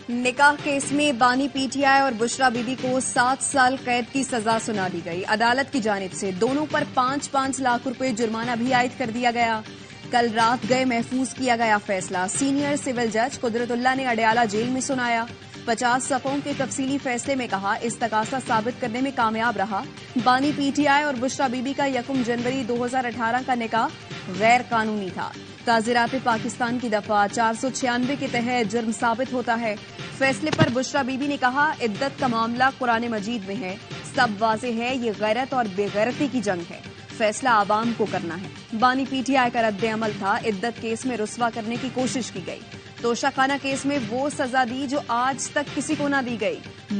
निकाह केस में बानी पीटीआई और बुशरा बीबी को 7 साल कैद की सजा सुना दी गई। अदालत की जानिब से दोनों पर 5-5 लाख रुपए जुर्माना भी आयद कर दिया गया। कल रात गए महफूज किया गया फैसला। सीनियर सिविल जज कुदरतुल्लाह ने अडयाला जेल में सुनाया। 50 सफ़ों के तफसीली फैसले में कहा, इस तकासा साबित करने में कामयाब रहा बानी पीटीआई और बुशरा बीबी का 1 जनवरी 2018 का निकाह गैर कानूनी था। ताज़ीरात पाकिस्तान की दफा 496 के तहत जुर्म साबित होता है। फैसले पर बुशरा बीबी ने कहा, इद्दत का मामला कुरान मजीद में है, सब वाज़े है ये गैरत और बेगैरती की जंग है, फैसला आवाम को करना है। बानी पीटीआई का रद्द अमल था, इद्दत केस में रुस्वा करने की कोशिश की गई। तोशाखाना केस में वो सजा दी जो आज तक किसी को ना दी गई।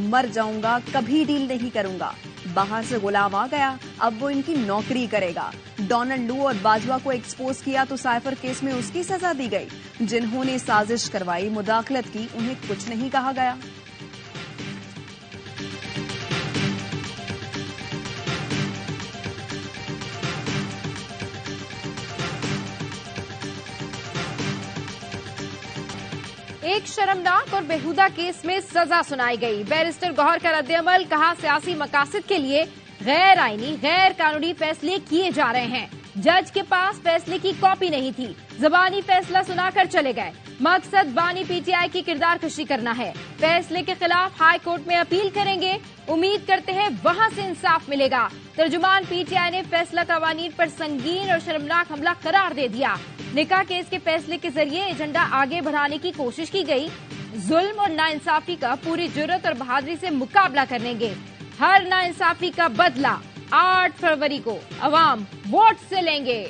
मर जाऊंगा, कभी डील नहीं करूंगा। बाहर से गुलाम आ गया, अब वो इनकी नौकरी करेगा। डोनाल्ड लू और बाजवा को एक्सपोज किया तो साइफर केस में उसकी सजा दी गई। जिन्होंने साजिश करवाई, मुदाखलत की, उन्हें कुछ नहीं कहा गया। एक शर्मनाक और बेहुदा केस में सजा सुनाई गई। बैरिस्टर गौहर का रद्द-ए-अमल, कहा सियासी मकासद के लिए गैर आईनी गैर कानूनी फैसले किए जा रहे हैं। जज के पास फैसले की कॉपी नहीं थी, जबानी फैसला सुनाकर चले गए। मकसद बानी पीटीआई की किरदार कशी करना है। फैसले के खिलाफ हाई कोर्ट में अपील करेंगे, उम्मीद करते हैं वहां से इंसाफ मिलेगा। तर्जुमान पीटीआई ने फैसला कवानीन पर संगीन और शर्मनाक हमला करार दे दिया। निकाह केस के फैसले के जरिए एजेंडा आगे बढ़ाने की कोशिश की गई। जुल्म और नाइंसाफी का पूरी जुर्रत और बहादुरी से मुकाबला करेंगे। हर नाइंसाफी का बदला 8 फरवरी को अवाम वोट से लेंगे।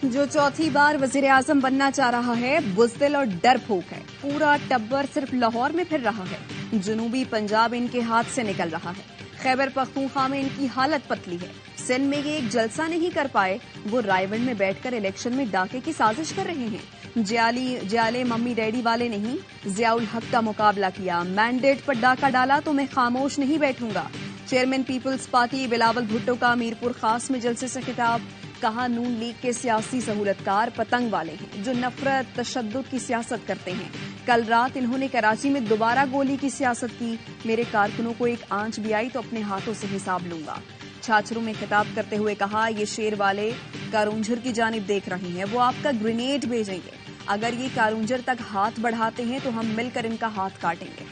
जो चौथी बार वजीर आजम बनना चाह रहा है, बुज़दिल और डरपोक है। पूरा टब्बर सिर्फ लाहौर में फिर रहा है। जनूबी पंजाब इनके हाथ से निकल रहा है। खैबर पख्तूनख्वा में इनकी हालत पतली है। सिंध में ये एक जलसा नहीं कर पाए, वो रायबंद में बैठकर इलेक्शन में डाके की साजिश कर रहे हैं। जियाले मम्मी डैडी वाले नहीं, जियाउल हक का मुकाबला किया। मैंडेट पर डाका डाला तो मैं खामोश नहीं बैठूंगा। Chairman Peoples Party Bilawal Bhutto का मीरपुर खास में जलसे से खिताब, कहा नून लीग के सियासी सहूलतकार पतंग वाले हैं जो नफरत तशद्दुद की सियासत करते हैं। कल रात इन्होंने कराची में दोबारा गोली की सियासत की। मेरे कारकुनों को एक आंच भी आई तो अपने हाथों से हिसाब लूंगा। छाछरों में खिताब करते हुए कहा, ये शेर वाले कारूंझर की जानिब देख रहे हैं, वो आपका ग्रेनेड भेजेंगे। अगर ये कारूंझर तक हाथ बढ़ाते हैं तो हम मिलकर इनका हाथ काटेंगे।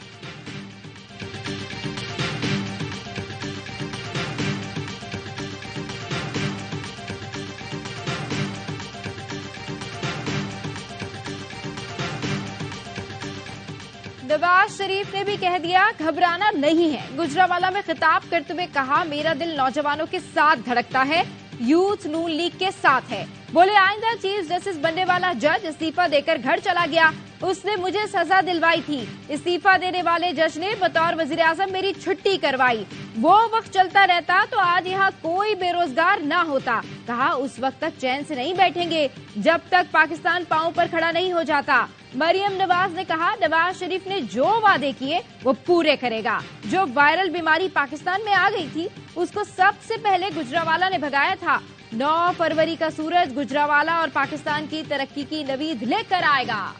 नवाज शरीफ ने भी कह दिया, घबराना नहीं है। गुजरावाला में खिताब करते हुए कहा, मेरा दिल नौजवानों के साथ धड़कता है, यूथ नून लीग के साथ है। बोले, आइंदा चीफ जस्टिस बनने वाला जज इस्तीफा देकर घर चला गया, उसने मुझे सजा दिलवाई थी। इस्तीफा देने वाले जज ने बतौर वजीर आजम मेरी छुट्टी करवाई। वो वक्त चलता रहता तो आज यहाँ कोई बेरोजगार ना होता। कहा, उस वक्त तक चैन से नहीं बैठेंगे जब तक पाकिस्तान पांव पर खड़ा नहीं हो जाता। मरियम नवाज ने कहा, नवाज शरीफ ने जो वादे किए वो पूरे करेगा। जो वायरल बीमारी पाकिस्तान में आ गई थी उसको सबसे पहले गुजरावाला ने भगाया था। 9 फरवरी का सूरज गुजरावाला और पाकिस्तान की तरक्की की नवीद लेकर आएगा।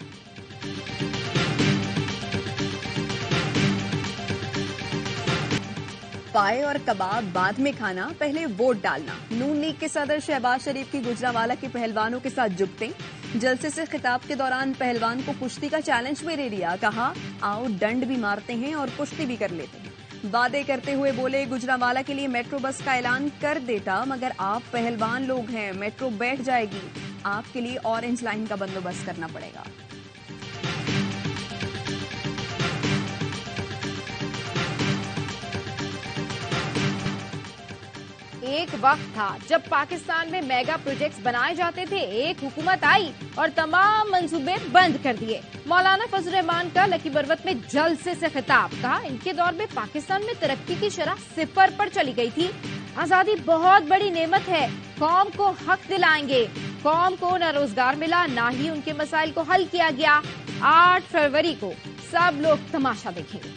पाए और कबाब बाद में खाना, पहले वोट डालना। नून लीग के सदर शहबाज शरीफ की गुजरावाला के पहलवानों के साथ जुगते। जलसे से खिताब के दौरान पहलवान को कुश्ती का चैलेंज भी दे दिया। कहा, आओ डंड भी मारते हैं और कुश्ती भी कर लेते हैं। वादे करते हुए बोले, गुजरावाला के लिए मेट्रो बस का ऐलान कर देता, मगर आप पहलवान लोग हैं, मेट्रो बैठ जाएगी, आपके लिए ऑरेंज लाइन का बंदोबस्त करना पड़ेगा। एक वक्त था जब पाकिस्तान में मेगा प्रोजेक्ट्स बनाए जाते थे। एक हुकूमत आई और तमाम मंसूबे बंद कर दिए। मौलाना फजल रहमान का लकी बरवत में जलसे से खिताब, कहा, इनके दौर में पाकिस्तान में तरक्की की शरह 0 पर चली गई थी। आजादी बहुत बड़ी नेमत है, कौम को हक दिलाएंगे। कौम को न रोजगार मिला, न ही उनके मसाइल को हल किया गया। 8 फरवरी को सब लोग तमाशा देखेंगे।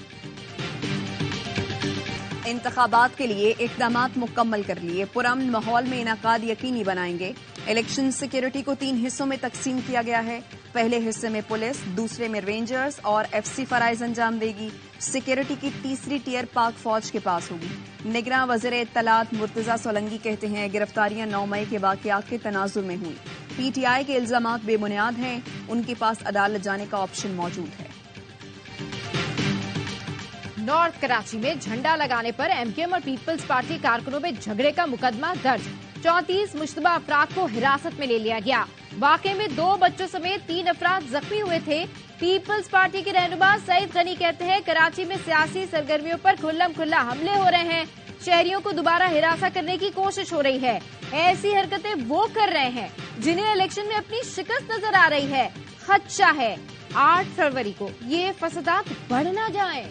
इंतखाबात के लिए इक़दामात मुकम्मल कर लिए, पुरअमन माहौल में इनाकाद यकीनी बनाएंगे। इलेक्शन सिक्योरिटी को 3 हिस्सों में तकसीम किया गया है। पहले हिस्से में पुलिस, दूसरे में रेंजर्स और FC फराइज अंजाम देगी। सिक्योरिटी की तीसरी टियर पाक फौज के पास होगी। निगरान वज़ीर इत्तलात मुर्तजा सोलंकी कहते हैं गिरफ्तारियां 9 मई के वाक़यात के तनाजुर में हुई। PTI के इल्जामात बेबुनियाद हैं, उनके पास अदालत जाने का ऑप्शन मौजूद है। नॉर्थ कराची में झंडा लगाने पर MKM और पीपल्स पार्टी कारकुनों में झगड़े का मुकदमा दर्ज। 34 मुश्तबा अफराद को हिरासत में ले लिया गया। वाक़े में 2 बच्चों समेत 3 अफराद जख्मी हुए थे। पीपल्स पार्टी के रहनुमा सईद गनी कहते हैं कराची में सियासी सरगर्मियों पर खुल्लम खुल्ला हमले हो रहे हैं। शहरियों को दोबारा हिरासा करने की कोशिश हो रही है। ऐसी हरकतें वो कर रहे हैं जिन्हें इलेक्शन में अपनी शिकस्त नजर आ रही है। खदशा है 8 फरवरी को ये फसादात बढ़ न जाए।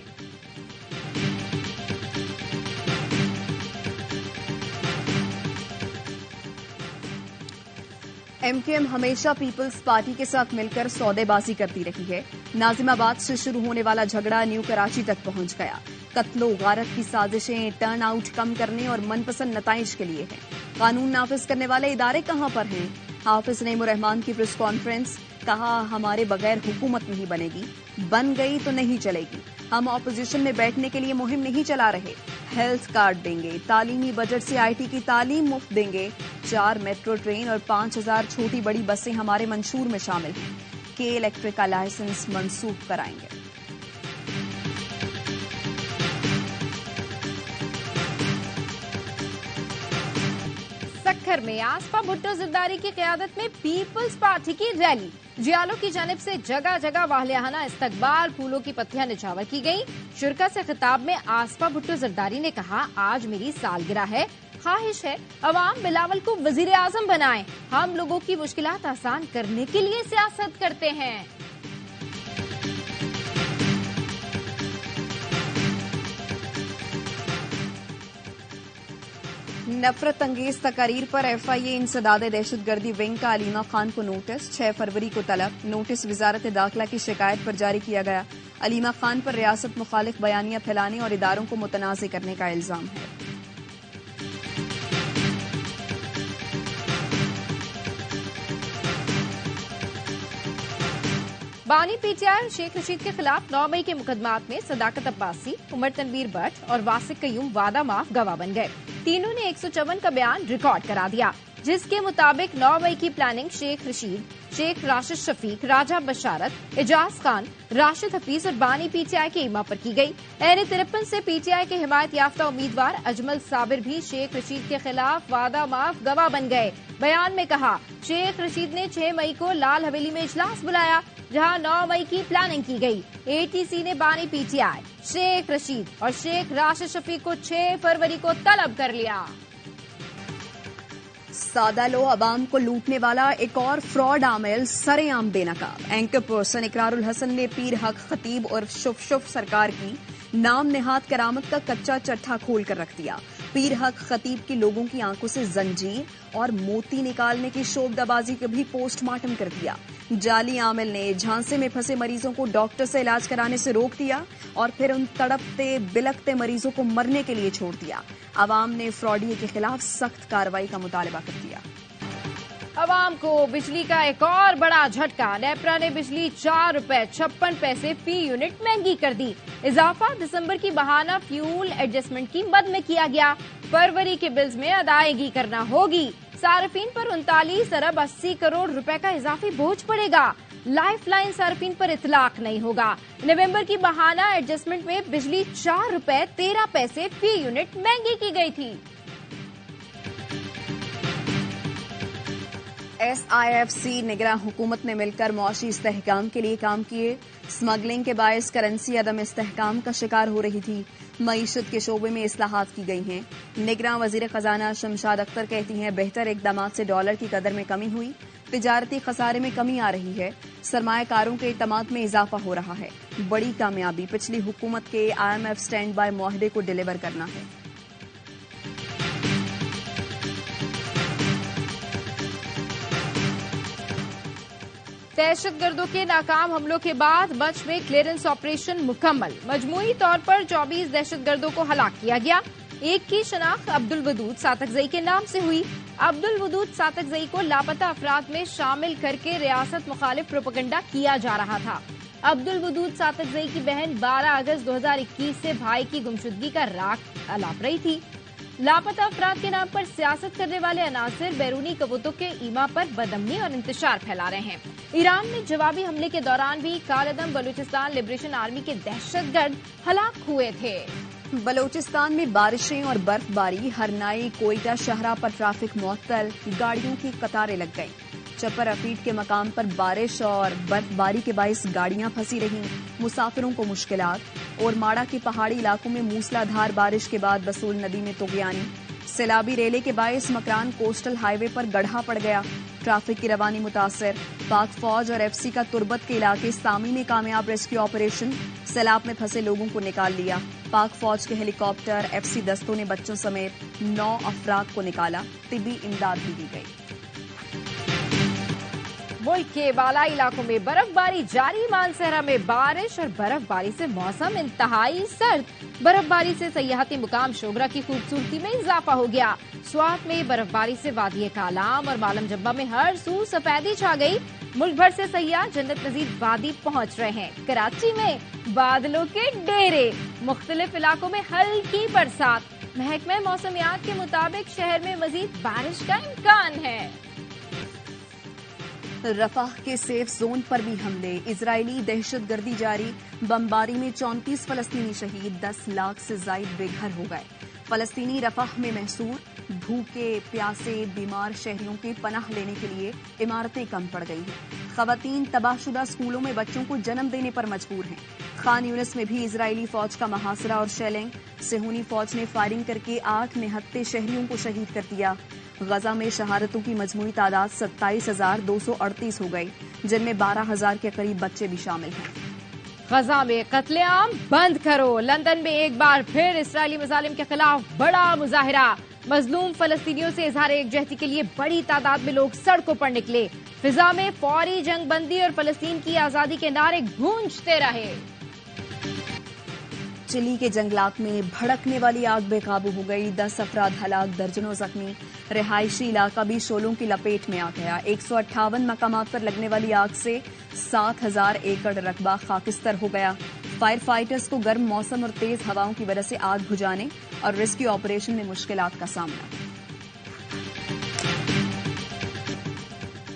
MKM हमेशा पीपल्स पार्टी के साथ मिलकर सौदेबाजी करती रही है। नाजिमाबाद से शुरू होने वाला झगड़ा न्यू कराची तक पहुंच गया। कत्लो गारत की साजिशें टर्न आउट कम करने और मनपसंद नताइज के लिए हैं। कानून नाफिज करने वाले इदारे कहां पर हैं? हाफिज नईमुर रहमान की प्रेस कॉन्फ्रेंस, कहा हमारे बगैर हुकूमत नहीं बनेगी, बन गई तो नहीं चलेगी। हम ऑपोजिशन में बैठने के लिए मुहिम नहीं चला रहे। हेल्थ कार्ड देंगे, तालीमी बजट से IT की तालीम मुफ्त देंगे। 4 मेट्रो ट्रेन और 5000 छोटी बड़ी बसें हमारे मंशूर में शामिल हैं। के इलेक्ट्रिक का लाइसेंस मंसूख कराएंगे। सक्खर में आसपा भुट्टो जरदारी की क़यादत में पीपल्स पार्टी की रैली। जियालों की जानिब से जगह जगह वाहलियाना इस्तकबाल, फूलों की पत्तियां निछावर की गई। शुरका से खिताब में आसपा भुट्टो जरदारी ने कहा, आज मेरी सालगिरह है, ख्वाहिश है अवाम बिलावल को वजीर आजम बनाएं। हम लोगों की मुश्किलात आसान करने के लिए सियासत करते हैं। नफरत अंगेज तकारीर पर FIA इंसदाद दहशतगर्दी विंग का अलीमा खान को नोटिस। 6 फरवरी को तलब। नोटिस वजारत दाखिला की शिकायत पर जारी किया गया। अलीमा खान पर रियासत मुखालिफ बयानियां फैलाने और इदारों को मुतनाज़ करने का इल्जाम है। बानी PTI और शेख रशीद के खिलाफ 9 मई के मुकदमात में सदाकत अब्बासी, उमर तनवीर भट्ट और वासिक कयूम वादा माफ गवाह बन गए। तीनों ने 154 का बयान रिकॉर्ड करा दिया, जिसके मुताबिक 9 मई की प्लानिंग शेख रशीद, शेख राशिद शफीक, राजा बशारत, एजाज खान, राशिद हफीज और बानी PTI के इमा पर की गई। NA-53 से PTI के हिमायत याफ्ता उम्मीदवार अजमल साबिर भी शेख रशीद के खिलाफ वादा माफ गवाह बन गए। बयान में कहा, शेख रशीद ने 6 मई को लाल हवेली में इजलास बुलाया, जहां 9 मई की प्लानिंग की गई। ATC ने बानी PTI, शेख रशीद और शेख राशिद शफीक को 6 फरवरी को तलब कर लिया। सादा लो अवाम को लूटने वाला एक और फ्रॉड आमिल सरेआम बेनकाब। एंकर पर्सन इकरारुल हसन ने पीर हक खतीब और शुफ सरकार की नाम नेहाद करामत का कच्चा चट्टा खोल कर रख दिया। पीर हक खतीब की लोगों की आंखों से जंजीर और मोती निकालने की शोबदाबाजी का भी पोस्टमार्टम कर दिया। जाली आमिल ने झांसे में फंसे मरीजों को डॉक्टर से इलाज कराने से रोक दिया और फिर उन तड़पते बिलखते मरीजों को मरने के लिए छोड़ दिया। अवाम ने फ्रॉडिये के खिलाफ सख्त कार्रवाई का मुतालबा कर दिया। अवाम को बिजली का एक और बड़ा झटका। नेपरा ने बिजली 4 रुपए 56 पैसे फी यूनिट महंगी कर दी। इजाफा दिसंबर की बहाना फ्यूल एडजस्टमेंट की मद में किया गया। फरवरी के बिल्स में अदायगी करना होगी। सार्फिन पर 39 अरब 80 करोड़ रुपए का इजाफी बोझ पड़ेगा। लाइफ लाइन सार्फिन पर इतलाक नहीं होगा। नवंबर की बहाना एडजस्टमेंट में बिजली 4 रुपए 13 पैसे फी यूनिट महंगी की गई थी। SIFC निगरान हुकूमत ने मिलकर मुआशी इस्तेहकाम के लिए काम किए। स्मगलिंग के बायस करेंसी अदम इस्तेहकाम का शिकार हो रही थी। मईशत के शोबे में इस्लाहात की गई हैं। निगरान वजीर खजाना शमशाद अख्तर कहती हैं, बेहतर इकदामात से डॉलर की कदर में कमी हुई, तिजारती खसारे में कमी आ रही है, सरमायाकारों के इतमाद में इजाफा हो रहा है। बड़ी कामयाबी पिछली हुकूमत के IMF स्टैंड बाय मुआहदे को डिलीवर करना है। दहशतगर्दों के नाकाम हमलों के बाद बच में क्लियरेंस ऑपरेशन मुकम्मल। मजमूई तौर पर 24 दहशतगर्दों को हलाक किया गया। एक की शनाख्त अब्दुल वदूद सातकजई के नाम से हुई। अब्दुल वदूद सातकजई को लापता अफराद में शामिल करके रियासत मुखालिफ प्रोपेगेंडा किया जा रहा था। अब्दुल वदूद सातकजई की बहन 12 अगस्त 2021 से भाई की गुमशुदगी का राग अलाप रही थी। लापता अफराद के नाम पर सियासत करने वाले अनासिर बैरूनी कवतों के ईमा पर बदअमनी और इंतशार फैला रहे हैं। ईरान में जवाबी हमले के दौरान भी कालदम बलूचिस्तान लिबरेशन आर्मी के दहशतगर्द हलाक हुए थे। बलूचिस्तान में बारिशें और बर्फबारी, हरनाई कोयटा शाहरा पर ट्रैफिक मुअत्तल, गाड़ियों की कतारें लग गईं। चप्पर अफीट के मकाम पर बारिश और बर्फबारी के बाइस गाड़ियां फंसी रहीं, मुसाफिरों को मुश्किलात। और माड़ा के पहाड़ी इलाकों में मूसलाधार बारिश के बाद बसूल नदी में तुगयानी। सैलाबी रेले के बाइस मकरान कोस्टल हाईवे पर गड्ढा पड़ गया, ट्रैफिक की रवानी मुतासर। पाक फौज और एफसी का तुर्बत के इलाके सामी में कामयाब रेस्क्यू ऑपरेशन, सैलाब में फंसे लोगों को निकाल लिया। पाक फौज के हेलीकॉप्टर, एफसी दस्तों ने बच्चों समेत 9 अफराद को निकाला, तिब्बी इमदाद भी दी गई। मुल्क के बालाई इलाकों में बर्फबारी जारी। मानसहरा में बारिश और बर्फबारी से मौसम इंतहाई सर्द। बर्फबारी से सयाहती मुकाम शोबरा की खूबसूरती में इजाफा हो गया। स्वात में बर्फबारी से वादी कालाम और मालम जब्बा में हर सू सफेदी छा गई। मुल्क भर से सयाह जन्नत नजीर वादी पहुंच रहे हैं। कराची में बादलों के डेरे, मुख्तलिफ इलाकों में हल्की बरसात। महकमा मौसमियात के मुताबिक शहर में मजीद बारिश का इम्कान है। रफाह के सेफ जोन पर भी हमले, इजरायली दहशतगर्दी जारी। बमबारी में 34 फलस्तीनी शहीद, 10 लाख से जायद बेघर हो गए। फलस्तीनी रफाह में महसूर, भूखे प्यासे बीमार शहरियों के पनाह लेने के लिए इमारतें कम पड़ गई हैं। खवातीन तबाहशुदा स्कूलों में बच्चों को जन्म देने पर मजबूर हैं। खान यूनिस में भी इजरायली फौज का मुहासरा और शेलिंग। सेहूनी फौज ने फायरिंग करके 8 निहत्ते शहरियों को शहीद कर दिया। गजा में शहादतों की मजमूई तादाद 27,238 हो गई, जिनमें 12,000 के करीब बच्चे भी शामिल हैं। गजा में कत्लेआम बंद करो। लंदन में एक बार फिर इस्राएली मजालिम के खिलाफ बड़ा मुजाहिरा। मजलूम फलस्तीनियों से इजहार एकजहती के लिए बड़ी तादाद में लोग सड़कों पर निकले। फिजा में फौरी जंग बंदी और फलस्तीन की आजादी के नारे गूंजते रहे। चिली के जंगलात में भड़कने वाली आग बेकाबू हो गई, 10 अफराद हलाक, दर्जनों जख्मी। रिहायशी इलाका भी शोलों की लपेट में आ गया। 158 मकामात पर लगने वाली आग से 7,000 एकड़ रकबा खाकिस्तर हो गया। फायर फाइटर्स को गर्म मौसम और तेज हवाओं की वजह से आग बुझाने और रेस्क्यू ऑपरेशन में मुश्किलात का सामना।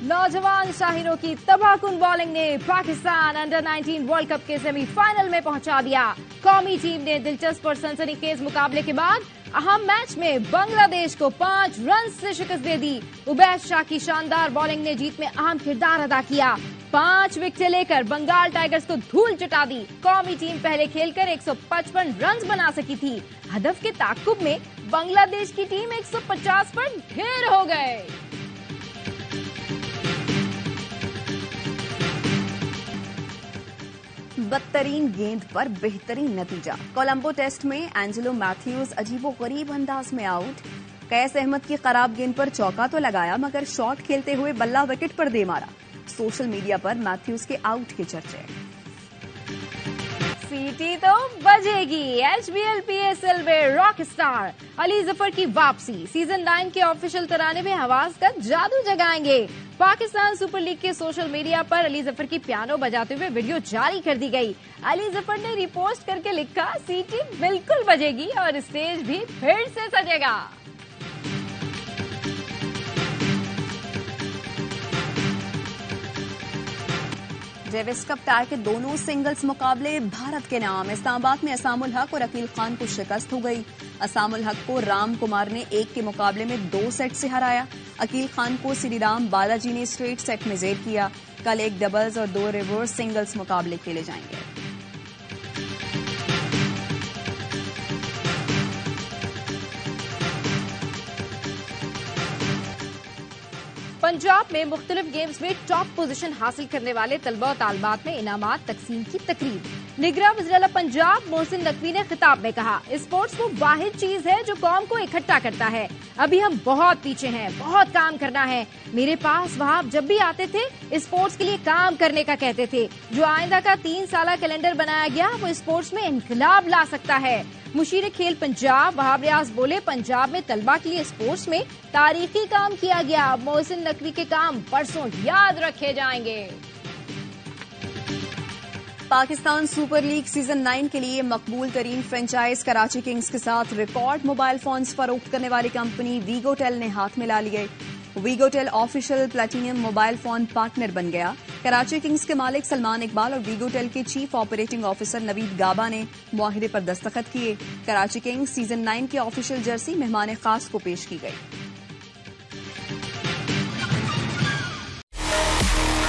नौजवान शाहिरों की तबाहकुन बॉलिंग ने पाकिस्तान अंडर-19 वर्ल्ड कप के सेमीफाइनल में पहुंचा दिया। कौमी टीम ने दिलचस्प और सनसनीखेज मुकाबले के बाद अहम मैच में बांग्लादेश को 5 रन से शिकस्त दे दी। उबैद शाह की शानदार बॉलिंग ने जीत में अहम किरदार अदा किया। 5 विकेटें लेकर बंगाल टाइगर्स को धूल चटा दी। कौमी टीम पहले खेलकर 155 रन बना सकी थी। हदफ के ताकुब में बांग्लादेश की टीम 150 पर ढेर हो गए। बदतरीन गेंद पर बेहतरीन नतीजा। कोलंबो टेस्ट में एंजेलो मैथ्यूज अजीबोगरीब अंदाज में आउट। कैस अहमद की खराब गेंद पर चौका तो लगाया, मगर शॉट खेलते हुए बल्ला विकेट पर दे मारा। सोशल मीडिया पर मैथ्यूज के आउट के चर्चे। सीटी तो बजेगी। एचबीएल पीएसएल में रॉक स्टार अली जफर की वापसी। सीजन 9 के ऑफिशियल तराने में हवास का जादू जगाएंगे। पाकिस्तान सुपर लीग के सोशल मीडिया पर अली जफर की पियानो बजाते हुए वीडियो जारी कर दी गई। अली जफर ने रिपोस्ट करके लिखा, सीटी बिल्कुल बजेगी और स्टेज भी फिर से सजेगा। डेविस कप टाई के दोनों सिंगल्स मुकाबले भारत के नाम। इस्लामाबाद में असामुल हक और अकील खान को शिकस्त हो गई। असामुल हक को राम कुमार ने 1 के मुकाबले में 2 सेट से हराया। अकील खान को श्रीराम बालाजी ने स्ट्रेट सेट में जेर किया। कल 1 डबल्स और 2 रिवर्स सिंगल्स मुकाबले खेले जाएंगे। पंजाब में मुख्तलिफ गेम्स में टॉप पोजीशन हासिल करने वाले तलबा और तालबात में इनामात तकसीम की तकरीब। निगरां वज़ीर-ए-आला पंजाब मोहसिन नकवी ने खिताब में कहा, स्पोर्ट्स वो वाहिद चीज है जो कौम को इकट्ठा करता है। अभी हम बहुत पीछे हैं, बहुत काम करना है। मेरे पास वहाब जब भी आते थे स्पोर्ट्स के लिए काम करने का कहते थे। जो आइंदा का 3 साला कैलेंडर बनाया गया वो स्पोर्ट्स में इनकलाब ला सकता है। मुशीर खेल पंजाब वहाब रियाज बोले, पंजाब में तलबा के लिए स्पोर्ट्स में तारीखी काम किया गया। मोहसिन नकवी के काम परसों याद रखे जाएंगे। पाकिस्तान सुपर लीग सीजन 9 के लिए मकबूल तरीन फ्रेंचाइज कराची किंग्स के साथ रिकॉर्ड मोबाइल फोन्स फरोख्त करने वाली कंपनी वीगोटेल ने हाथ मिला लिए। Vgotel official platinum mobile phone partner बन गया। कराची किंग्स के मालिक सलमान इकबाल और वीगोटेल के चीफ ऑपरेटिंग ऑफिसर नवीद गाबा ने मुआहिदे पर दस्तखत किए। कराची किंग्स सीजन 9 की ऑफिशियल जर्सी मेहमान खास को पेश की गई।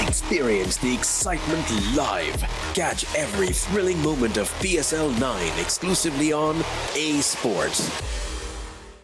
Experience the excitement live. Catch every thrilling moment of PSL 9 exclusively on A Sports.